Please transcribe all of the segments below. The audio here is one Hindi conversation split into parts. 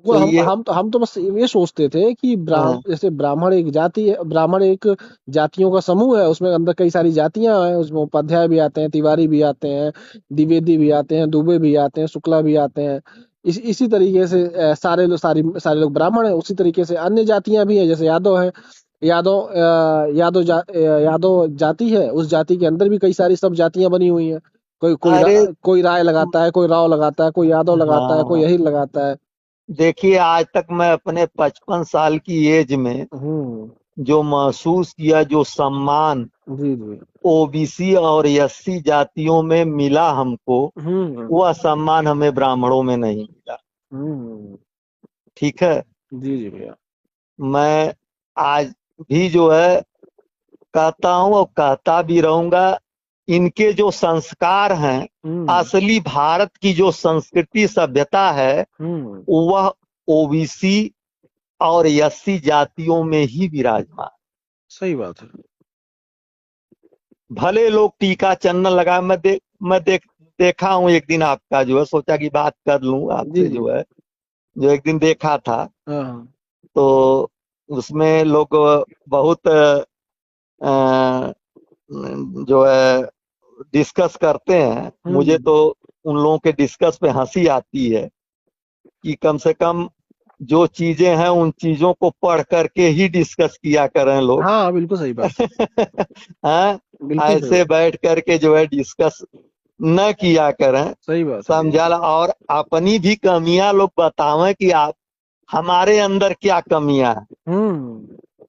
वो तो हम ये हम तो हम तो बस ये सोचते थे कि हाँ, जैसे ब्राह्मण एक जाति है, ब्राह्मण एक जातियों का समूह है, उसमें अंदर कई सारी जातियां हैं, उसमें उपाध्याय भी आते हैं, तिवारी भी आते हैं, द्विवेदी भी आते हैं, दुबे भी आते हैं, शुक्ला भी आते हैं। इसी तरीके से सारे लोग ब्राह्मण हैं। उसी तरीके से अन्य जातियां भी हैं, जैसे यादव है। यादव जाति है, उस जाति के अंदर भी कई सारी सब जातियां बनी हुई हैं। अरे कोई राय लगाता है, कोई राव लगाता है, कोई यादव लगाता है, कोई हाँ, यही लगाता है। देखिए आज तक मैं अपने 55 साल की एज में हम्म। जो महसूस किया, जो सम्मान जी जी। ओबीसी और एससी जातियों में मिला हमको, हम्म। वह सम्मान हमें ब्राह्मणों में नहीं मिला। हम्म। ठीक है। जी जी भैया। मैं आज भी जो है कहता हूं और कहता भी रहूंगा, इनके जो संस्कार हैं, हम्म। असली भारत की जो संस्कृति सभ्यता है, हम्म। वह ओबीसी और एससी जातियों में ही विराजमान। सही बात है। भले लोग टीका चंदन लगाए, देखा हूं एक दिन आपका जो है, सोचा कि बात कर लूं जी आपसे जी। जो है, जो एक दिन देखा था, हाँ हाँ। तो उसमें लोग बहुत जो है डिस्कस करते हैं। मुझे हम्म। तो उन लोगों के डिस्कस पे हंसी आती है कि कम से कम जो चीजें हैं उन चीजों को पढ़ करके ही डिस्कस किया करें लोग। हाँ बिल्कुल सही बात है। हाँ, बिल्कुल सही ऐसे बात। बैठ करके जो है डिस्कस न किया करें। सही बात है भैया। समझा ला, और अपनी भी कमियां लोग बतावें कि आप हमारे अंदर क्या कमियां हैं।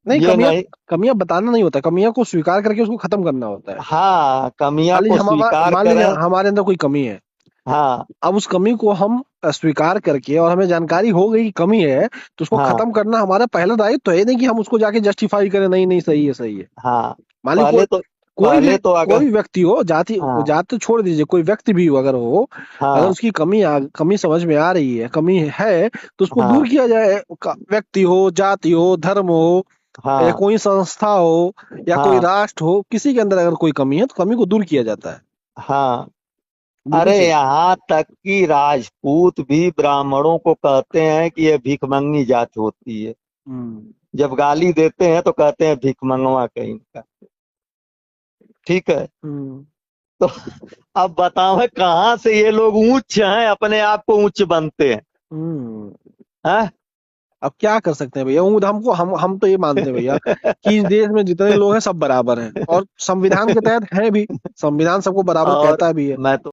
नहीं, ये कमियां नहीं, कमियां बताना नहीं होता, कमियां को स्वीकार करके उसको खत्म करना होता है। हाँ, कमियां मान लीजिए को स्वीकार मान लीजिए करें। हमारे अंदर कोई कमी है। हाँ अब उस कमी को हम स्वीकार करके, और हमें जानकारी हो गई कि कमी है, तो उसको हाँ खत्म करना हमारा पहला दायित्व है। नहीं कि हम उसको जाके जस्टिफाई करें, नहीं नहीं सही है सही है। हाँ, मान लीजिए पहले तो कोई भी पहले तो अगर कोई व्यक्ति हो, जाति हाँ जाति तो छोड़ दीजिए, कोई व्यक्ति भी हो, अगर हो, अगर हाँ उसकी कमी समझ में आ रही है, कमी है, तो उसको हाँ दूर किया जाए। व्यक्ति हो, जाति हो, धर्म हो, या हाँ कोई संस्था हो, या कोई हाँ राष्ट्र हो, किसी के अंदर अगर कोई कमी है तो कमी को दूर किया जाता है। हाँ। बिल्कुल अरे सही। यहाँ तक कि राजपूत भी ब्राह्मणों को कहते हैं कि ये भिखमंगी जात होती है। हम्म। जब गाली देते हैं तो कहते हैं भिखमंगवा कहीं का। ठीक है। हम्म। तो अब बताओ कहाँ से ये लोग ऊंच हैं, अपने आप को ऊंच बनते हैं। हम्म। हैं? अब क्या कर सकते हैं भैया, हमको हम तो ये मानते हैं भैया कि इस देश में जितने लोग हैं सब बराबर हैं, और संविधान के तहत हैं भी। संविधान सबको बराबर और कहता भी है। मैं तो